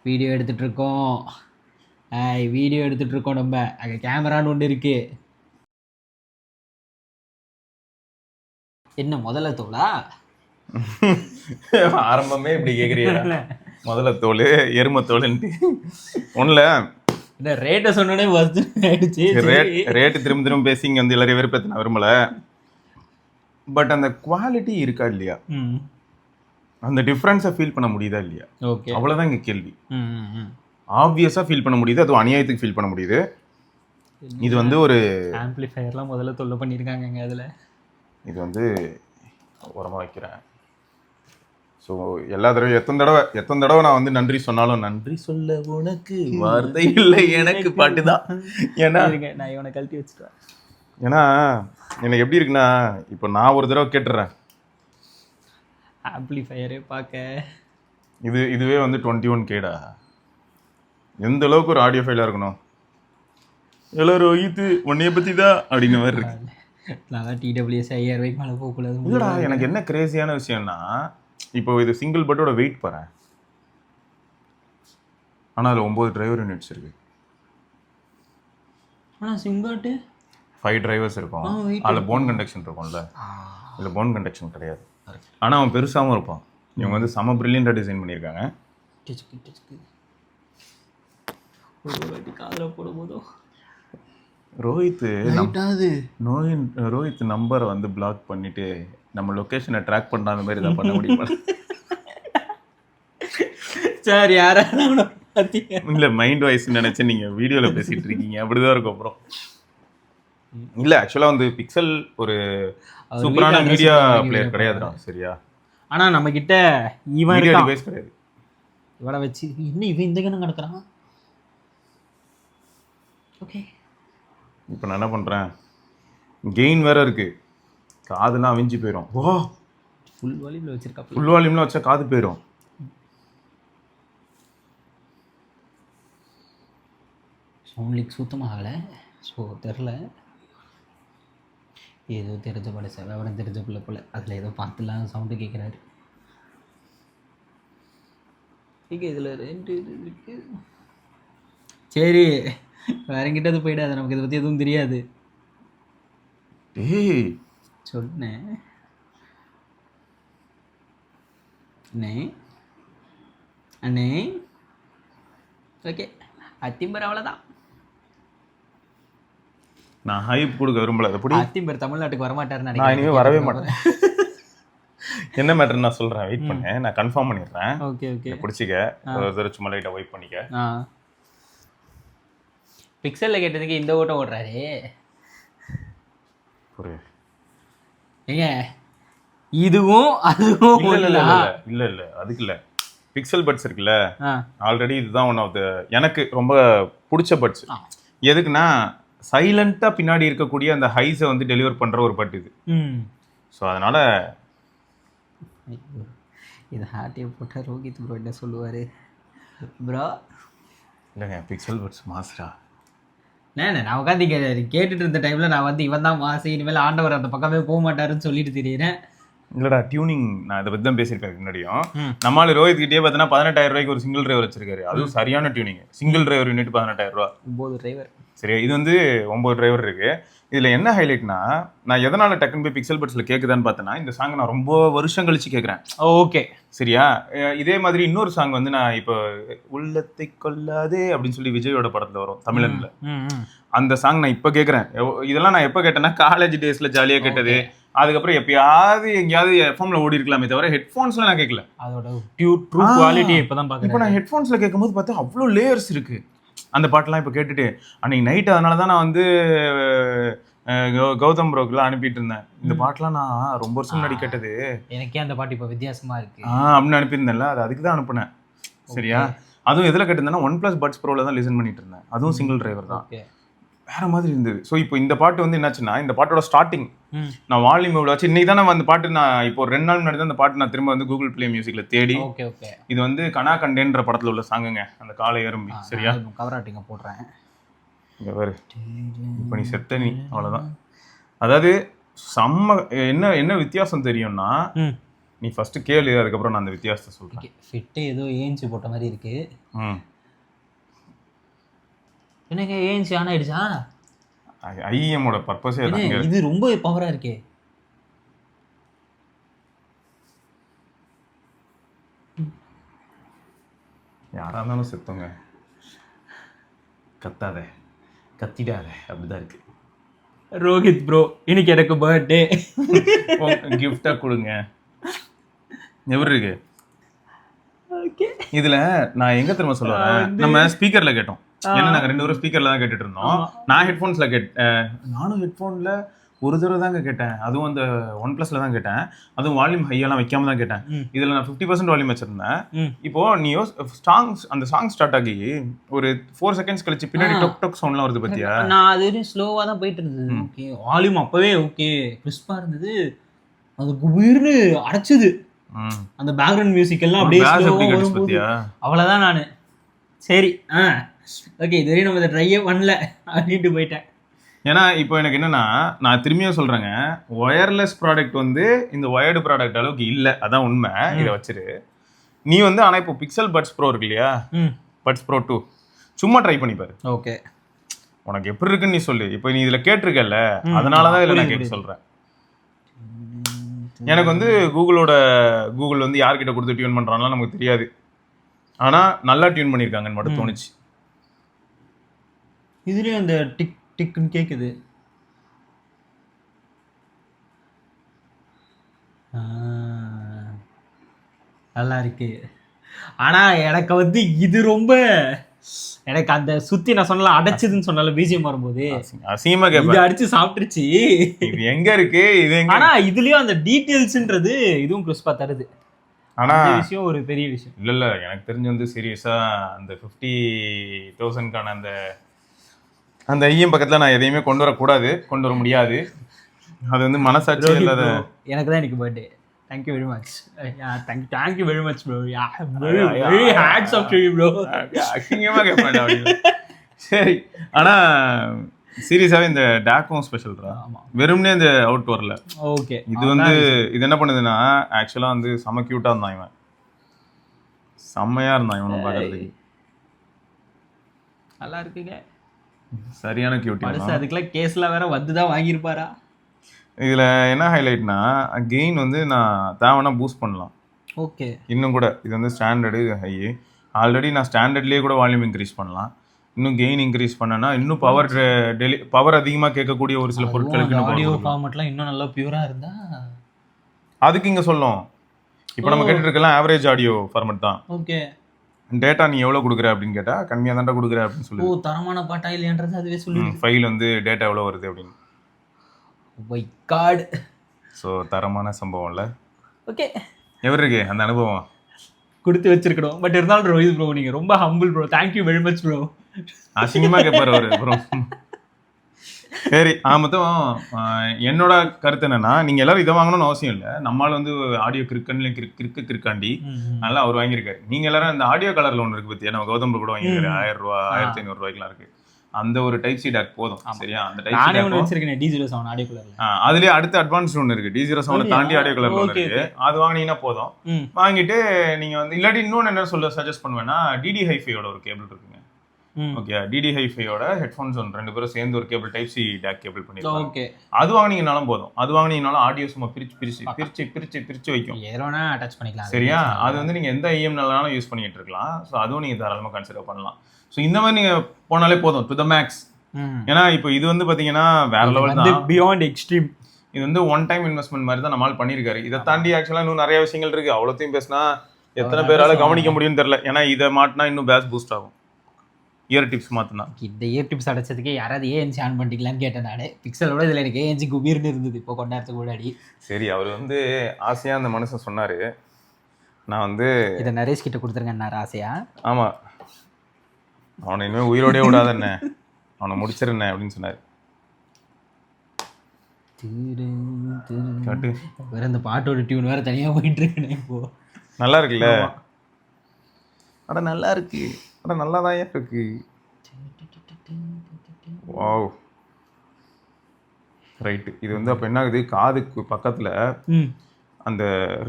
Video எடுத்துட்ருக்கோம். Video எடுத்துட்ருக்கோம். நம்ம அங்கே கேமரான்னு ஒன்று இருக்கு. என்ன முதல்ல தோலா? ஆரம்பமே இப்படி கேட்குறீங்க. முதல்ல தோல் எருமத்தோல்ன்ட்டு ஒன்றில் இந்த ரேட்டை சொன்னோடனே ஆயிடுச்சு. ரேட்டு திரும்ப திரும்ப பேசி இங்கே வந்து எல்லாரையும் வெறுப்பேற்ற நான் விரும்பலை. பட் அந்த குவாலிட்டி இருக்கா இல்லையா, அந்த டிஃப்ரென்ஸை ஃபீல் பண்ண முடியுதா இல்லையா, ஓகே, அவ்வளோதான் இங்கே கேள்வி. ஆப்வியஸாக ஃபீல் பண்ண முடியுது, அதுவும் அநியாயத்துக்கு ஃபீல் பண்ண முடியுது. இது வந்து ஒரு ஆம்பிளிஃபையர்லாம் முதல்ல தொல்லை பண்ணியிருக்காங்க அதில். இது வந்து உரமாக வைக்கிறேன். ஸோ எல்லா தடவை எத்தனை தடவை நான் வந்து நன்றி சொன்னாலும் நன்றி சொல்ல உனக்கு வார்த்தை இல்லை எனக்கு பாட்டு தான். ஏன்னா நான் இவனை கழட்டி வச்சுட்டேன். ஏன்னா எனக்கு எப்படி இருக்குன்னா, இப்போ நான் ஒரு தடவை கேட்டுறேன் ஆம்பிளிஃபையரே பார்க்க இதுவே வந்து 21K எந்த அளவுக்கு ஒரு ஆடியோ ஃபைலாக இருக்கணும். எல்லாரும் ஈத்து உன்னைய பற்றி தான் அப்படின்னு மாதிரி இருக்கு. நான் TWS 5000 ரூபாய்க்கு மேலே போகக்கூடாது. இல்லைடா, எனக்கு என்ன கிரேசியான விஷயம்னா, இப்போ இது சிங்கிள் பட்டோட வெயிட் பாறேன், ஆனால் அதில் 9 டிரைவர் யூனிட்ஸ் இருக்கு. ஆனால் சிம்பர்ட்டு 5 டிரைவர்ஸ் இருக்கும். அதில் போன் கண்டக்ஷன் இருக்கும்ல, இதில் போன் கண்டக்ஷன் கிடையாது. ஆனால் அவன் பெருசாகவும் இருப்பான். இவங்க வந்து செம பிரில்லியண்டாக டிசைன் பண்ணியிருக்காங்க. காதில் போடும்போதோ ரோஹித் நம்பரை வந்து பிளாக் பண்ணிட்டு நம்ம லொக்கேஷனை ட்ராக் பண்ணாத மாதிரி தான் பண்ண முடியுமா? சார் யாரும் இல்லை, மைண்ட் வாய்ஸ் நினச்சி நீங்கள் வீடியோவில் பேசிகிட்டு இருக்கீங்க, அப்படிதான் இருக்கும். அப்புறம் இல்லை, ஆக்சுவலாக வந்து பிக்சல் ஒரு சூப்பரான மீடியா பிளேயர் கிடையாதுடா, சரியா? ஆனால் நம்மக்கிட்ட இவன் மீடியா டிவைஸ் கிடையாது. இவனை வச்சு இன்னும் இவன் இந்த கணக்கு நடக்கிறான். ஓகே, இப்போ நான் என்ன பண்ணுறேன், கெயின் வேறு இருக்குது, காதுலாம் அவிஞ்சு போயிடும். ஓ, ஃபுல் வால்யூமில் வச்சுருக்கா. ஃபுல் வால்யூமில் வச்சா காது போயிடும். சவுண்ட் லீக் சுத்தமாக ஆகலை. ஸோ தெரில, ஏதோ தெரிஞ்ச போல செவன் தெரிஞ்ச பிள்ளை போல் அதில் ஏதோ பார்த்துலாம் சவுண்டு கேட்குறாரு. இங்கே இதில் 2 இது இருக்குது. சரி, வேறங்கிட்ட அது போயிடாது, நமக்கு இதை பற்றி எதுவும் தெரியாது. சொன்னேன் அண்ணே. ஓகே, அத்திம்பர் அவ்வளோதான். நான் ஹைப் கொடுக்க விரும்பல. அதை அத்திம்பர் தமிழ்நாட்டுக்கு வரமாட்டாருன்னு நான் இனிமேல் வரவே மாட்டேன். என்ன மேட்டர் நான் சொல்கிறேன், வெயிட் பண்ணேன், நான் கன்ஃபார்ம் பண்ணிடுறேன். ஓகே ஓகே, பிடிச்சிக்க ஒரு தடவை சும்மா லைட்டாக வெயிட் பண்ணிக்க. பிக்சலில் கேட்டதுக்கு இந்த ஓட்டம் ஓடுறாரு. ஏங்க இதுவும் அதுவும் இல்லை அதுக்கு இல்லை. பிக்சல் பட்ஸ் இருக்குல்ல, ஆல்ரெடி இதுதான் ஒன் ஆஃப் த எனக்கு ரொம்ப பிடிச்ச பட்ஸ். எதுக்குன்னா, சைலண்ட்டாக பின்னாடி இருக்கக்கூடிய அந்த ஹைஸை வந்து டெலிவர் பண்ணுற ஒரு பட் இது. ஸோ அதனால் இது ஹார்ட்டியை போட்டால் ரோஹித் ப்ரோ என்ன சொல்லுவார் ப்ரோ? இல்லைங்க, பிக்சல் பட்ஸ் மாஸ்டரா. நான் உட்காந்து கேட்டுட்டு இருந்த டைமில் நான் வந்து இவன் தான் மாசு, இனிமேல் ஆண்டவர் அந்த பக்கமே போக மாட்டாருன்னு சொல்லிட்டு தெரியுறேன். இல்லடா, டியூனிங் நான் இதை பற்றி தான் பேசியிருக்கேன் முன்னாடியும். நம்மளால ரோஹித் கிட்டே பார்த்தீங்கன்னா 18,000 ரூபாய்க்கு ஒரு சிங்கிள் டிரைவர் வச்சிருக்காரு. அதுவும் சரியான டியூனிங். சிங்கிள் டிரைவர் யூனிட் 18,000 ரூபா. 9 டிரைவர். சரியா, இது வந்து 9 டிரைவர் இருக்கு. இதில் என்ன ஹைலைட்னா, நான் எதனால் டக்குன்னு போய் பிக்சல் பட்ஸில் கேட்குதான்னு பார்த்தேன்னா, இந்த சாங் நான் ரொம்ப வருஷம் கழிச்சு கேட்குறேன். ஓகே, சரியா. இதே மாதிரி இன்னொரு சாங் வந்து நான் இப்போ உள்ளத்தை கொல்லாதே அப்படின்னு சொல்லி விஜயோட படத்தில் வரும் தமிழன்ல, அந்த சாங் நான் இப்போ கேட்குறேன். இதெல்லாம் நான் எப்போ கேட்டேன்னா, காலேஜ் டேஸில் ஜாலியாக கேட்டது. அதுக்கப்புறம் எப்பயாவது எங்கேயாவது எஃப்எம்ல ஓடி இருக்கலாமே தவிர ஹெட்ஃபோன்ஸ்ல நான் கேட்கல. அதோட ட்ரூ குவாலிட்டி இப்போதான் பார்க்குறேன். இப்போ நான் ஹெட்ஃபோன்ஸ்ல கேட்கும்போது பார்த்தா அவ்வளோ லேயர்ஸ் இருக்கு. அந்த பாட்டெல்லாம் இப்போ கேட்டுட்டு அன்னைக்கு நைட்டு அதனால தான் நான் வந்து கௌதம் ப்ரோக்கெல்லாம் அனுப்பிட்டு இருந்தேன். இந்த பாட்டெலாம் நான் ரொம்ப வருஷம் முன்னாடி கேட்டது, எனக்கே அந்த பாட்டு இப்போ வித்தியாசமா இருக்கு அப்படின்னு அனுப்பியிருந்தேன்ல, அது அதுக்கு தான் அனுப்புனேன். சரியா, அதுவும் எதில் கேட்டிருந்தேன்னா OnePlus பட்ஸ் ப்ரோவில் தான் லிசன் பண்ணிட்டு இருந்தேன். அதுவும் சிங்கிள் டிரைவர் தான், வேற மாதிரி இருந்தது. ஸோ இப்போ இந்த பாட்டு வந்து என்னாச்சுன்னா, இந்த பாட்டோட ஸ்டார்டிங் நான் வால்யூம் எவ்வளோ ஆச்சு, இன்னைக்கு தான் நான் அந்த பாட்டு நான் இப்போ 2 நாள் முன்னாடி தான் அந்த பாட்டு நான் திரும்ப வந்து கூகுள் பிளே மியூசிக்ல தேடி, இது வந்து கனா கண்டேன்ற படத்தில் உள்ள சாங்குங்க, அந்த காலை எறும்பி. சரியா, கவராட்டிங்க போடுறேன் இங்கே வேறு. இப்போ நீ செத்த நீ அவ்வளோதான். அதாவது செம்ம என்ன வித்தியாசம் தெரியும்னா, நீ ஃபர்ஸ்ட் கேளு, அதுக்கப்புறம் நான் அந்த வித்தியாசத்தை சொல்றேன். ஓகே, ஃபிட்டு ஏதோ ஏஞ்சி போட்ட மாதிரி இருக்கு. ம். என்னங்க ஏஞ்சி ஆன் ஆயிடுச்சா? ஐஎம்மோட பர்பஸே என்ன தாங்க. இது ரொம்ப பவரா இருக்கே. யாரா இருந்தாலும் செத்துங்க, கத்தாத கத்திடாத, அப்படிதான் இருக்கு. ரோஹித் ப்ரோ, இன்னைக்கு எனக்கு பர்த்டே, கிஃப்டா கொடுங்க. எவரு இருக்கு ஓகே. இதுல நான் எங்க திரும்ப சொல்ல வரேன், நம்ம ஸ்பீக்கர்ல கேட்டோம். ஏன்னா நாங்க 2 பேரும் ஸ்பீக்கர்ல தான் கேட்டுட்டு இருந்தோம். நான் ஹெட்ஃபோன்ஸ்ல நானும் ஹெட்ஃபோன்ல ஒரு தடவை தாங்க கேட்டேன், அதுவும் அந்த OnePlusல தான் கேட்டேன். அதுவும் வால்யூம் ஹையெல்லாம் வைக்காம தான் கேட்டேன். இதுல நான் 50% வால்யூம் வச்சிருந்தேன். இப்போ நீ அந்த சாங் ஸ்டார்ட் ஆகி ஒரு 4 செகண்ட்ஸ் கழிச்சு பின்னாடி டொக் டொக் சவுண்ட்லாம் வருது பத்தியா? நான் அது ஸ்லோவா தான் போயிட்டு இருந்தது. ஓகே, வால்யூம் அப்பவே ஓகே கிறிஸ்பா இருந்தது. அது குபீர்னு அடைச்சது. அந்த பேக்ரவுண்ட் மியூசிக் எல்லாம் அப்படியே ஸ்லோவா வரும்போது அவ்வளவுதான் நானு. சரி ஓகே, இதுவரையும் நம்ம இதை ட்ரையே பண்ணல அப்படின்ட்டு போயிட்டேன். ஏன்னா இப்போ எனக்கு என்னன்னா, நான் திரும்பியும் சொல்றேங்க, ஒயர்லெஸ் ப்ராடக்ட் வந்து இந்த ஒயர்டு ப்ராடக்ட் அளவுக்கு இல்லை, அதான் உண்மை. இதை வச்சிரு நீ வந்து. ஆனால் இப்போ பிக்சல் பட்ஸ் ப்ரோ இருக்கு இல்லையா, பட்ஸ் ப்ரோ 2 சும்மா ட்ரை பண்ணி பாரு. ஓகே, உனக்கு எப்படி இருக்குன்னு நீ சொல்லு. இப்போ நீ இதில் கேட்டிருக்கல, அதனால தான் இதில் நான் கேட்டு சொல்கிறேன். எனக்கு வந்து கூகுள் வந்து யார்கிட்ட கொடுத்து டியூன் பண்ணுறாங்களோ நமக்கு தெரியாது. ஆனால் நல்லா டியூன் பண்ணியிருக்காங்கன்னு மட்டும் தோணுச்சு. இதுலேயும் அந்த டிக் டிக்குன்னு கேட்குது. நல்லா இருக்கு. ஆனால் எனக்கு வந்து இது ரொம்ப எனக்கு அந்த சுற்றி நான் சொன்னல அடைச்சதுன்னு சொன்னால பிஜிஎம் வரும்போது அசிங்கமாக கேட்பேன், இது அடிச்சு சாப்பிட்டுருச்சு. இது எங்க இருக்கு இது எங்க? ஆனால் இதுலேயும் அந்த டீட்டெயில்ஸ்ன்றது இதுவும் கிறிஸ்பா தருது. ஆனா விஷயம் ஒரு பெரிய விஷயம் இல்ல. எனக்கு தெரிஞ்சு வந்து சீரியஸா அந்த 50,000க்கான அந்த ஐஎம் பக்கத்துல நான் எதையுமே கொண்டு வரக்கூடாது, கொண்டு வர முடியாது. அது வந்து மனசாட்சி இல்லாத. எனக்கு தான் இன்னைக்கு birthday. Thank you very much. Thank you very much bro. Very hats off to you bro. அசிங்கமா கேட்பேன். சரி, ஆனா சீரியஸாவே இந்த டேக்கும் ஸ்பெஷல் தான். வெறும்னே இந்த அவுட் வரல. ஓகே, இது வந்து இது என்ன பண்ணுதுன்னா, ஆக்சுவலா வந்து செம கியூட்டா இருந்தான் இவன், செம்மையா இருந்தான் இவனை பார்க்கறதுக்கு. நல்லா இருக்குங்க, சரியான கியூட்டி. அதுக்கெல்லாம் கேஸ்ல வேற வந்துதான் வாங்கியிருப்பாரா. இதுல என்ன ஹைலைட்னா, கெயின் வந்து நான் தேவைன்னா பூஸ்ட் பண்ணலாம். ஓகே, இன்னும் கூட இது வந்து ஸ்டாண்டர்டு ஹை. ஆல்ரெடி நான் ஸ்டாண்டர்ட்லேயே கூட வால்யூம் இன்க்ரீஸ் பண்ணலாம். இன்னும் கெயின் இன்க்ரீஸ் பண்ணனா இன்னும் பவர் அதிகமாக கேட்கக்கூடிய ஒரு சில பொருட்களுக்கு ஆடியோ ஃபார்மட்லாம் இன்னும் நல்லா பியூரா இருந்தா அதுக்கு இங்கே சொல்லும். இப்போ நம்ம கேட்டுட்டு இருக்கலாம் ஆவரேஜ் ஆடியோ ஃபார்மட் தான். ஓகே, டேட்டா நீ எவ்வளோ கொடுக்குற அப்படின்னு கேட்டால் கம்மியாக தான்டா கொடுக்குற அப்படின்னு சொல்லி. ஓ, தரமான பாட்டா இல்லையன்றது அதுவே சொல்லி ஃபைல் வந்து டேட்டா எவ்வளோ வருது அப்படின்னு. மை காட், ஸோ தரமான சம்பவம் இல்லை. ஓகே, எவர் இருக்கு அந்த அனுபவம் கொடுத்து வச்சிருக்கணும். பட் இருந்தாலும் ரோஹித் ப்ரோ நீங்கள் ரொம்ப humble bro. Thank you very much bro. அசிங்கமாக கேட்பார் அவர் அப்புறம். சரி, மொத்தம் என்னோட கருத்து என்னன்னா, நீங்க எல்லாரும் இதை வாங்கணும்னு அவசியம் இல்லை. நம்மளால வந்து ஆடியோ கிறுக்காண்டி நல்லா அவர் வாங்கியிருக்காரு. நீங்க எல்லாரும் இந்த ஆடியோ கலர்ல ஒன்று இருக்கு பத்தியா, நம்ம கௌதம் கூட வாங்கியிருக்காரு. 1000 ரூபா 1500 ரூபாய்க்குலாம் இருக்கு. அந்த ஒரு டைப் சி டேக் போதும். சரியா, அந்த டைப் சி டேக் வச்சிருக்கேன் D07 ஆடியோ கலர்ல. அதுலயே அடுத்த அட்வான்ஸ் ஒன்று இருக்கு, D07 தாண்டி ஆடியோ கலர்ல ஒன்று இருக்கு. அது வாங்கினீங்கன்னா போதும். வாங்கிட்டு நீங்க வந்து இல்லாட்டி இன்னொன்று என்ன சொல்ல சஜஸ்ட் பண்ணுவேன்னா, டிடி ஹைஃபையோட ஒரு கேபிள் இருக்குங்க. ஓகே, டிடி ஹைஃபையோட ஹெட்ஃபோன்ஸ் ஒன்று 2 பேரும் சேர்ந்து ஒரு cable type C take cable பண்ணிருக்காங்க. ஓகே, அது வாங்கினீங்கனாலும் போதும். அது வாங்கினீங்கனாலும் ஆடியோ சும்மா பிரிச்சு வைக்கும். ஏரோனா அட்டாச் பண்ணிக்கலாம். சரியா, அது வந்து நீங்க எந்த ஐஎம்னாலும் யூஸ் பண்ணிட்டு இருக்கலாம். ஸோ அதுவும் நீங்க தாராளமாக கன்சிடர் பண்ணலாம். ஸோ இந்த மாதிரி நீங்க போனாலே போதும், டு த மேக்ஸ். ஏன்னா இப்போ இது வந்து பாத்தீங்கன்னா வேற லெவல் தான், பியாண்ட் எக்ஸ்ட்ரீம். இது வந்து ஒன் டைம் இன்வெஸ்ட்மெண்ட் மாதிரி தான் நம்மளால பண்ணியிருக்காரு. இதை தாண்டி ஆக்சுவலா இன்னும் நிறைய விஷயங்கள் இருக்கு. அவ்வளோத்தையும் பேசினா எத்தனை பேரால கவனிக்க முடியும்னு தெரியல. ஏன்னா இதை மாட்டினா இன்னும் பேஸ் பூஸ்ட் ஆகும். இயர் டிப்ஸ் மாற்றினா இந்த இயர் டிப்ஸ் அடைச்சதுக்கு யாராவது ஏஎன்சி ஆன் பண்ணிக்கலான்னு கேட்டேன் நான். பிக்சலோட இதில் எனக்கு ஏஎன்சி குபீர்னு இருந்தது இப்போ கொண்டாடுறதுக்கு முன்னாடி. சரி, அவர் வந்து ஆசையாக அந்த மனுஷன் சொன்னார், நான் வந்து இதை நரேஷ் கிட்ட கொடுத்துருங்கன்னாரு ஆசையா. ஆமாம், அவனை இனிமேல் உயிரோடே விடாத என்ன, அவனை முடிச்சிருந்தேன் அப்படின்னு சொன்னார். வேற இந்த பாட்டோட டியூன் வேற தனியாக போயிட்டு இருக்கேன் இப்போ. நல்லா இருக்குல்ல? அட நல்லா இருக்கு, அட நல்லா தான் இருக்கு. Wow, right. இது வந்து அப்போ என்ன ஆகுது, காதுக்கு பக்கத்தில் அந்த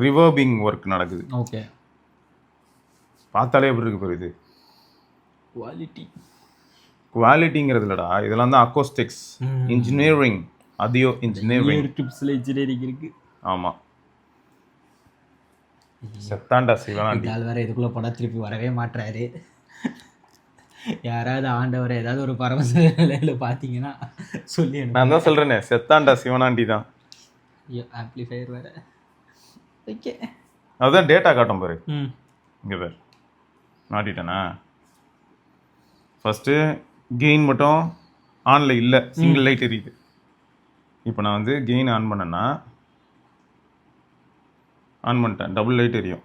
ரிவர்பிங் ஒர்க் நடக்குது. ஓகே, பார்த்தாலே எப்படி இருக்கு பாரு. இது குவாலிட்டிங்கிறது இல்லடா, இதெல்லாம் தான் அக்கோஸ்டிக்ஸ் இன்ஜினியரிங், அதியோ இன்ஜினியரிங் இருக்கு. ஆமா, செத்தாண்டா சிவனாண்டி. ஆள் வேற இதுக்குள்ள போனா திருப்பி வரவே மாட்டாரு. யாராவது ஆண்டவரை ஏதாவது ஒரு பரமசில பார்த்தீங்கன்னா சொல்லி நான் தான் சொல்றேனே, செத்தாண்டா சிவனாண்டி தான். ஆம்ப்ளிஃபையர் வேற. ஓகே, அதுதான் டேட்டா காட்டும் பாரு. இங்கே பாரு, மாட்டிட்டேனா. ஃபஸ்ட்டு கெயின் மட்டும் ஆனில் இல்லை, சிங்கிள் லைட் எரியுது. இப்போ நான் வந்து கெயின் ஆன் பண்ணேன்னா, ஆன் பண்ணிட்டேன், டபுள் லைட் எரியும்.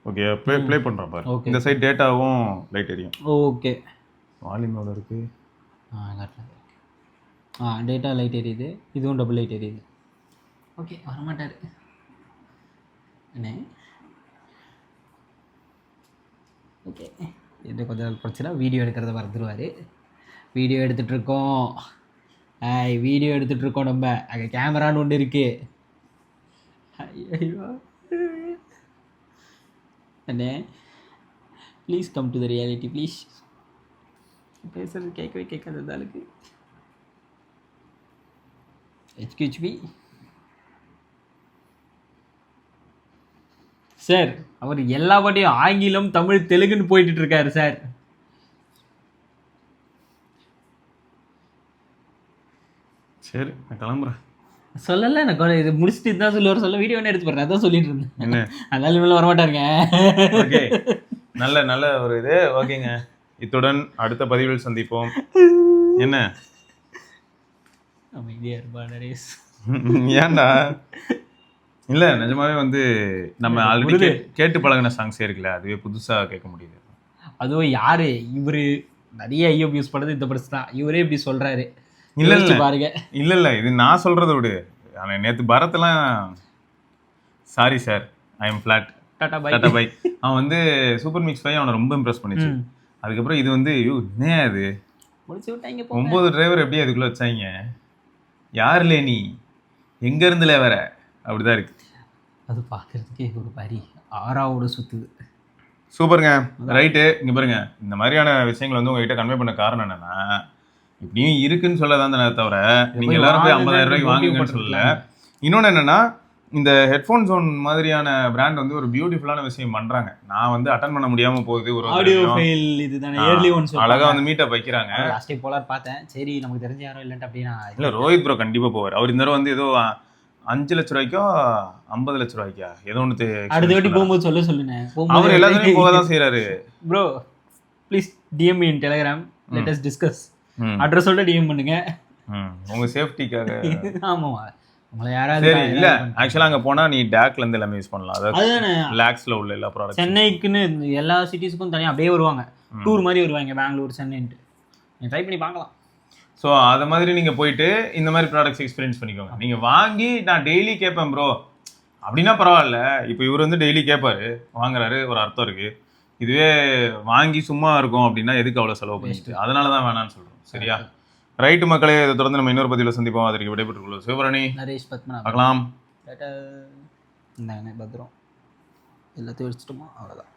ஓகே, ப்ளே பண்ணுறேன் பாரு. இந்த சைட் டேட்டாவும் லைட் எரியும். ஓகே, வால்யூம் எவ்வளோ இருக்குது? டேட்டா லைட் எரியுது, இதுவும் டபுள் லைட் எரியுது. ஓகே, வரமாட்டார் அண்ணே. ஓகே, இது கொஞ்சம் பிரச்சனை. வீடியோ எடுக்கிறத மறந்துடுவார். Video எடுத்துகிட்ருக்கோம், video எடுத்துகிட்ருக்கோம். நம்ம அங்கே கேமரான்னு ஒன்று இருக்குது. ஐயோ அண்ணே, please come to the reality please. பேசுறது கேட்கவே கேட்காது அந்த ஆளுக்கு. HQHP சார், அவர் எல்லா பாட்டையும் ஆங்கிலம், தமிழ், தெலுங்குன்னு போயிட்டு இருக்காரு சார். சரி, நான் கிளம்புறேன். சொல்லல, எனக்கு இது முடிச்சுட்டு தான் சொல்லுவார். சொல்ல வீடியோ ஒன்று எடுத்து போடுறேன், அதான் சொல்லிட்டு இருந்தேன். என்ன அதனால மேலே வரமாட்டாருங்க. ஓகே, நல்ல நல்ல ஒரு இது. ஓகேங்க, இத்துடன் அடுத்த பதிவில் சந்திப்போம். என்ன அமைதியா இருப்பா நரேஷ். ஏன்டா? இல்ல, நிஜமாவே வந்து நம்ம ஆல்ரெடி கேட்டு பழகின சாங்ஸே இருக்குல்ல, அதுவே புதுசா கேட்க முடியுது. அதுவும் யாரு இவரு நிறைய ஐயோ யூஸ் பண்ணது இந்த படத்து தான். இவரே இப்படி சொல்றாரு. இல்ல இல்ல பாருங்க, இல்ல இல்ல, இது நான் சொல்றத விடு. நேத்து பரத்லாம் sorry sir, I am flat, tata bye. அவன் வந்து சூப்பர் மிக்ஸ் 5 அவனை ரொம்ப இம்ப்ரெஸ் பண்ணிச்சு. அதுக்கப்புறம் இது வந்து என்ன அது முடிச்சு விட்டாங்க. 9 டிரைவர் எப்படி அதுக்குள்ள வச்சாங்க? யாருல நீ, எங்க இருந்துல வர? அப்படிதான் இருக்கு. அது பார்க்கறதுக்கே ஒரு மாதிரி ஆறாவோட சுத்துது. சூப்பருங்க, ரைட்டு. இங்க பாருங்க, இந்த மாதிரியான விஷயங்கள் வந்து உங்ககிட்ட கன்வே பண்ண காரணம் என்னன்னா, இப்படியும் இருக்குன்னு சொல்லதான் தானே தவிர நீங்க எல்லாரும் போய் 50,000 ரூபாய்க்கு வாங்குங்கன்னு சொல்லல. இன்னொன்னு என்னன்னா, இந்த ஹெட்ஃபோன் ஜோன் மாதிரியான பிராண்ட் வந்து ஒரு பியூட்டிஃபுல்லான விஷயம் பண்றாங்க. நான் வந்து அட்டெண்ட் பண்ண முடியாம போகுது, ஒரு ஆடியோ ஃபைல் இதுதானே இயர்லி ஒன்ஸ் அழகா வந்து மீட்டப் வைக்கிறாங்க. லாஸ்ட் டைம் போலார் பார்த்தேன். சரி, நமக்கு தெரிஞ்ச யாரும் இல்லைன்ட்டு அப்படின்னா இல்ல, ரோஹித் ப்ரோ கண்டிப்பா போவார். அவர் இந்த தடவை வந்து ஏதோ 5 லட்ச ரூபாய்க்கோ 50 லட்ச ரூபாய்க்கா ஏதோ ஒன்று அடுத்த வாட்டி போகும்போது சொல்லுங்க. அவர் எல்லாத்தையும் போக தான் செய்யறாரு. Bro please DM me in Telegram, let us discuss. அட்ரஸோட DM பண்ணுங்க உங்க சேஃப்டிக்காக. ஆமாவா, உங்களை யாராவது சரி. இல்ல, ஆக்சுவலா அங்க போனா நீ டேக்ல இருந்து எல்லாமே யூஸ் பண்ணலாம். அதுதானே லாக்ஸ்ல உள்ள எல்லா ப்ராடக்ட். சென்னைக்குன்னு எல்லா சிட்டிஸ்க்கும் தனியாக அப்படியே வருவாங்க, டூர் மாதிரி வருவாங்க, பெங்களூர் சென்னைன்ட்டு. நீ ட்ரை பண்ணி பார்க்கலாம். ஸோ அது மாதிரி நீங்கள் போயிட்டு இந்த மாதிரி ப்ராடக்ட்ஸ் எக்ஸ்பீரியன்ஸ் பண்ணிக்கோங்க. நீங்கள் வாங்கி நான் டெய்லி கேட்பேன் ப்ரோ அப்படின்னா பரவாயில்ல. இப்போ இவர் வந்து டெய்லி கேட்பாரு, வாங்குறாரு, ஒரு அர்த்தம் இருக்குது. இதுவே வாங்கி சும்மா இருக்கும் அப்படின்னா எதுக்கு அவ்வளோ செலவு பண்ணிட்டு? அதனால தான் வேணான்னு சொல்கிறோம். சரியா? ரைட்டு மக்களே, இதை தொடர்ந்து நம்ம இன்னொரு பதிவில் சந்திப்போம். அதற்கு விடைபெற்றுக்கொள்ளும் சிவபரணி, நரேஷ், பத்மநாபன். பார்க்கலாம். இந்த பத்திரம் எல்லாத்தையும் வச்சுட்டோமா? அவ்வளோதான்.